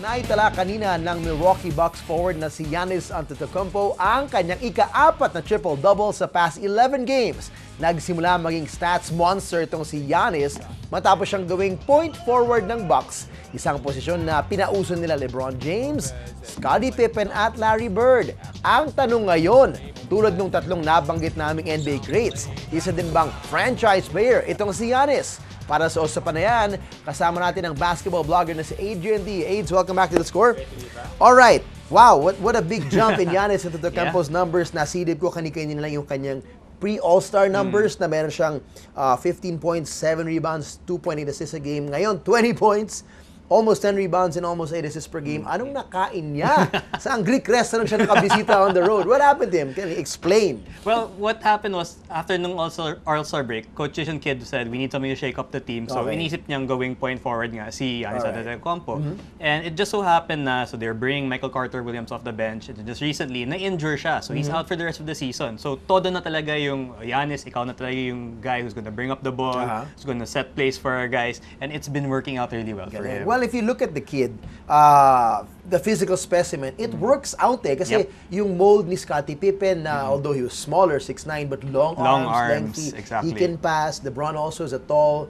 Naitala kanina ng Milwaukee Bucks forward na si Giannis Antetokounmpo ang kanyang ika-4 na triple-double sa past 11 games. Nagsimula maging stats monster itong si Giannis matapos siyang gawing point forward ng Bucks, isang posisyon na pinauso nila LeBron James, Scottie Pippen at Larry Bird. Ang tanong ngayon, tulad nung tatlong nabanggit naming NBA greats, isa din bang franchise player itong si Giannis? Para sa usapan na yan, kasama natin ang basketball blogger na si Adrian Lee. Aids, welcome back to The Score. Alright, wow, what a big jump in Giannis Antetokounmpo's numbers. Nasilip ko kanina lang yung kanyang pre-All-Star numbers na meron siyang 15 points, 7 rebounds, 2.8 assists a game. Ngayon, 20 points, almost 10 rebounds and almost 8 assists per game. Anong nakain niya? Sa Greek restaurant siya nakabisita on the road. What happened to him? Can you explain? Well, what happened was, after nung All-Star break, Coach Jason Kidd said, we need something to shake up the team. So, inisip niyang going point forward nga si Giannis Antetokounmpo. And it just so happened na, so they're bringing Michael Carter-Williams off the bench. And just recently, na-injure siya. So, he's out for the rest of the season. So, todo na talaga yung, Giannis, ikaw na talaga yung guy who's gonna bring up the ball, who's gonna set plays for our guys. And it's been working out really well for him. Well, if you look at the kid, the physical specimen, it works out eh. Kasi yung mold ni Scottie Pippen, although he was smaller, 6'9", but long arms, lengthy. Exactly. He can pass. LeBron also is a tall,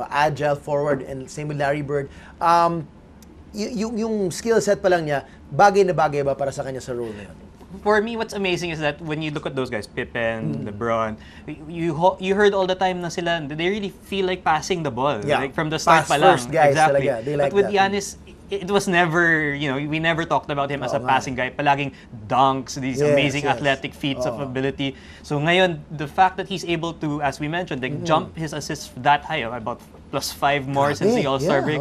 agile forward, and same with Larry Bird. Yung skill set pa lang niya, bagay na bagay ba para sa kanya sa role na yun? For me, what's amazing is that when you look at those guys, Pippen, LeBron, you heard all the time na sila, they really feel like passing the ball. Like from the start pa lang. First guys exactly. Talaga. They like but with that. Giannis, it was never, we never talked about him as a passing guy. Palaging dunks, these amazing athletic feats of ability. So ngayon, the fact that he's able to, as we mentioned, like jump his assists that high, about +5 more since the All-Star break,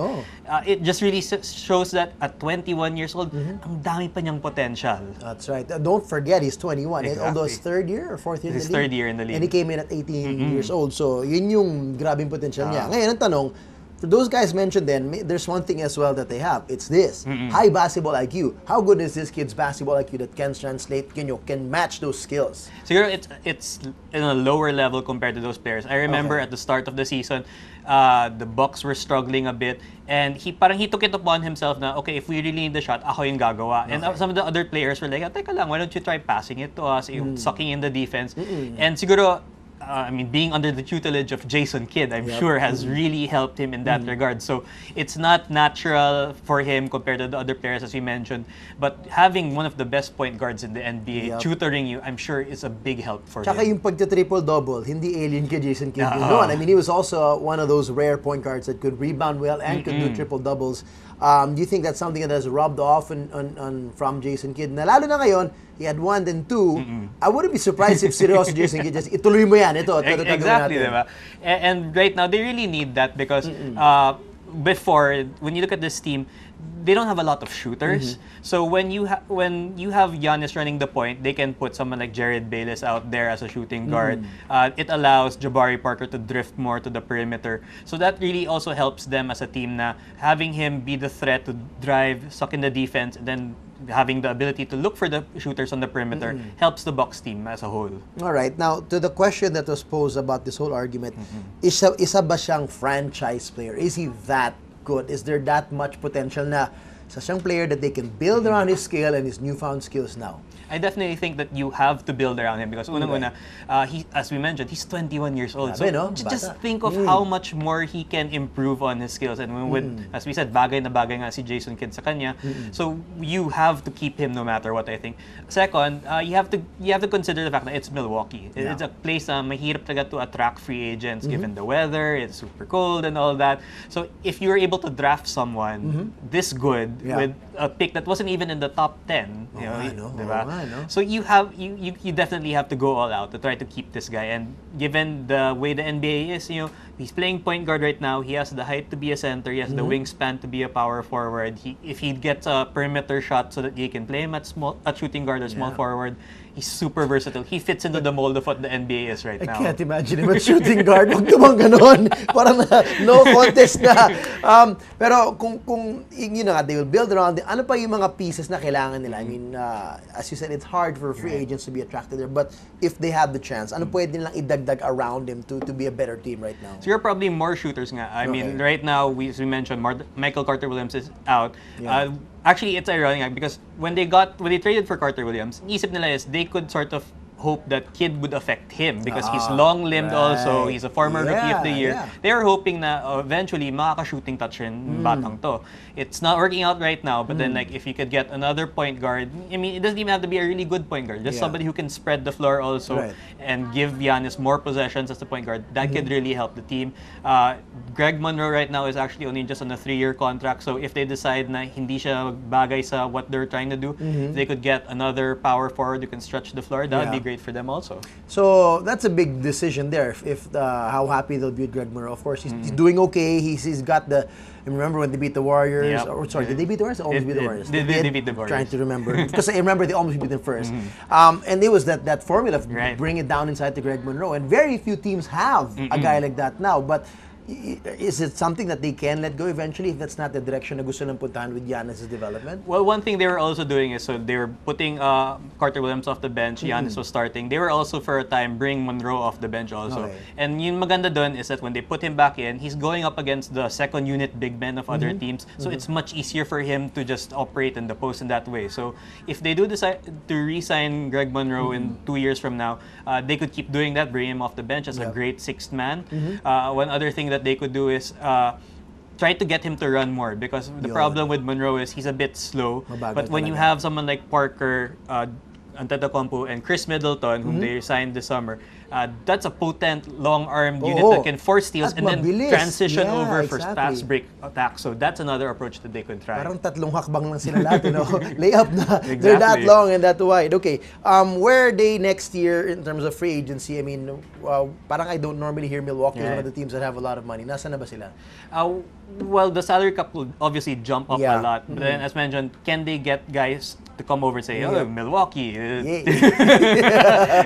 it just really shows that at 21 years old, ang dami pa niyang potential. That's right. Don't forget, he's 21. Exactly. Although it's third year or fourth year in the league. His third year in the league. And he came in at 18 years old. So, yun yung grabing potential niya. Ngayon, ang tanong, for those guys mentioned then, there's one thing as well that they have. It's this. High basketball IQ. How good is this kid's basketball IQ that can translate, can match those skills? Siguro it's in a lower level compared to those players. I remember at the start of the season, the Bucks were struggling a bit, and he took it upon himself na, okay, if we really need the shot, ako yung gagawa. And some of the other players were like, teka lang, why don't you try passing it to us, sucking in the defense. And siguro, being under the tutelage of Jason Kidd, I'm sure has really helped him in that regard. So it's not natural for him compared to the other players, as we mentioned. But having one of the best point guards in the NBA tutoring you, I'm sure is a big help for Tsaka him. yung pagka-triple-double, hindi alien kay Jason Kidd. He was also one of those rare point guards that could rebound well and could do triple-doubles. Do you think that's something that has rubbed off from Jason Kidd? Na lalo na ngayon, he had 1 and 2. I wouldn't be surprised if seryoso Jason Kidd just ituloy mo yan. Ito exactly, diba? And right now, they really need that because before, when you look at this team, they don't have a lot of shooters. So when you have Giannis running the point, they can put someone like Jared Bayless out there as a shooting guard. It allows Jabari Parker to drift more to the perimeter. So that really also helps them as a team na having him be the threat to drive, suck in the defense, and then having the ability to look for the shooters on the perimeter helps the Bucks team as a whole. All right. Now, to the question that was posed about this whole argument, isa ba siyang franchise player? Is he that good? Is there that much potential na sa siyang player that they can build around his skill and his newfound skills now? I definitely think that you have to build around him because unang-una, as we mentioned, he's 21 years old. So just think of how much more he can improve on his skills. And with, as we said, bagay na bagay nga si Jason Kidd sa kanya. So you have to keep him no matter what, I think. Second, you have to consider the fact that it's Milwaukee. It's a place na mahirap talaga to attract free agents given the weather, it's super cold and all that. So if you were able to draft someone this good with a pick that wasn't even in the top 10, so you definitely have to go all out to try to keep this guy. And given the way the NBA is, he's playing point guard right now. He has the height to be a center. He has the wingspan to be a power forward. If he gets a perimeter shot so that he can play him at shooting guard or small forward, he's super versatile. He fits into the mold of what the NBA is right now. I can't imagine him at shooting guard. Huwag naman ganon. Parang no contest na. Pero kung yun na nga, they will build around him. ano pa yung mga pieces na kailangan nila? I mean, as you said, it's hard for free agents to be attracted there. But if they have the chance, ano pwede nilang idagdag around him to be a better team right now? So you're probably more shooters nga. I mean, right now, as we mentioned, Michael Carter-Williams is out. Yeah. Actually, it's ironic because when they traded for Carter-Williams, isip nila is they could sort of hope that Kid would affect him because he's long-limbed also. He's a former Rookie of the Year. They are hoping na eventually makaka-shooting touch rin batang to. It's not working out right now, but then like if you could get another point guard, I mean, it doesn't even have to be a really good point guard. Just somebody who can spread the floor also and give Giannis more possessions as the point guard. That could really help the team. Greg Monroe right now is actually only just on a 3-year contract. So if they decide na hindi siya bagay sa what they're trying to do, they could get another power forward who can stretch the floor. That would be great for them also. So that's a big decision there. If how happy they'll be with Greg Monroe. Of course, he's doing okay. He's got the. I remember when they beat the Warriors. Or sorry, did they beat the Warriors? Almost beat the Warriors. They beat the Warriors. Trying to remember because I remember they almost beat them first. And it was that formula of bring it down inside to Greg Monroe, and very few teams have a guy like that now. But is it something that they can let go eventually if that's not the direction na gusto ng puntahan with Giannis' development? Well, one thing they were also doing is, so they were putting Carter-Williams off the bench, Giannis was starting. They were also for a time bring Monroe off the bench also. And yung maganda dun is that when they put him back in, he's going up against the second unit big men of other teams. So it's much easier for him to just operate in the post in that way. So if they do decide to re-sign Greg Monroe in 2 years from now, they could keep doing that, bring him off the bench as a great sixth man. One other thing that they could do is try to get him to run more, because the problem with Monroe is he's a bit slow. But when you have someone like Parker, Antetokounmpo, and Chris Middleton, whom they signed this summer, that's a potent, long-armed unit that can force steals and then transition over for fast break attack. So that's another approach that they could try. Parang tatlong hakbang lang sila lahat, you know? Layup na. They're that long and that wide. Okay, where are they next year in terms of free agency? I mean, parang I don't normally hear Milwaukee as one of the teams that have a lot of money. Nasaan na ba sila? Well, the salary cap will obviously jump up a lot. But then, as mentioned, can they get guys to come over and say, oh, Milwaukee,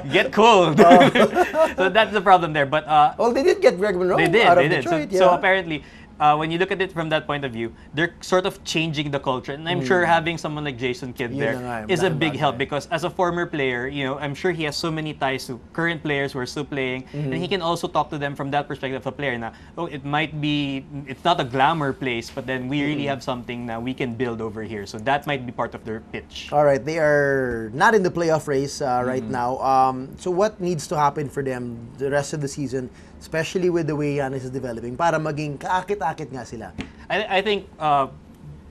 get cold. So that's the problem there. But well, they did get Greg Monroe out of Detroit. So apparently, when you look at it from that point of view, they're sort of changing the culture. And I'm sure having someone like Jason Kidd there is a big help, because as a former player, you know, I'm sure he has so many ties to current players who are still playing, and he can also talk to them from that perspective of a player. Now, oh, it might be, it's not a glamour place, but then we really have something that we can build over here. So that might be part of their pitch. All right, they are not in the playoff race right now. So what needs to happen for them the rest of the season, especially with the way Giannis is developing, para maging kaakit-akit nga sila? I think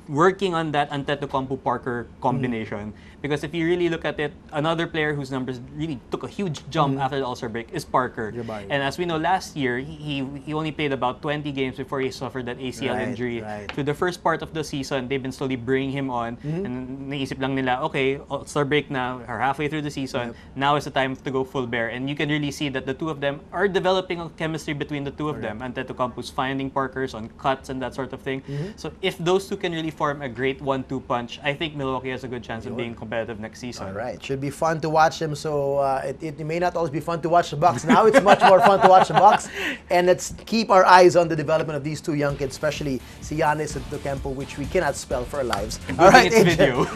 working on that Antetokounmpo-Parker combination, because if you really look at it, another player whose numbers really took a huge jump after the All-Star break is Parker. And as we know, last year, he only played about 20 games before he suffered that ACL injury. Through the first part of the season, they've been slowly bringing him on, and naisip lang nila, okay, All-Star break na, or halfway through the season, now is the time to go full bear. And you can really see that the two of them are developing a chemistry between the two of them. Antetokounmpo's finding Parkers on cuts and that sort of thing. So if those two can really form a great 1-2 punch, I think Milwaukee has a good chance of being competitive next season. All right, should be fun to watch them. So it may not always be fun to watch the Bucks. Now it's much more fun to watch the Bucks, and let's keep our eyes on the development of these two young kids, especially Giannis Antetokounmpo, which we cannot spell for our lives. All right, it's video.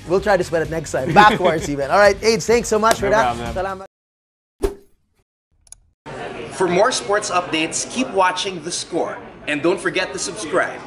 We'll try to spell it next time, backwards even. All right, Age, thanks so much for that. Salamat. For more sports updates, keep watching The Score, and don't forget to subscribe.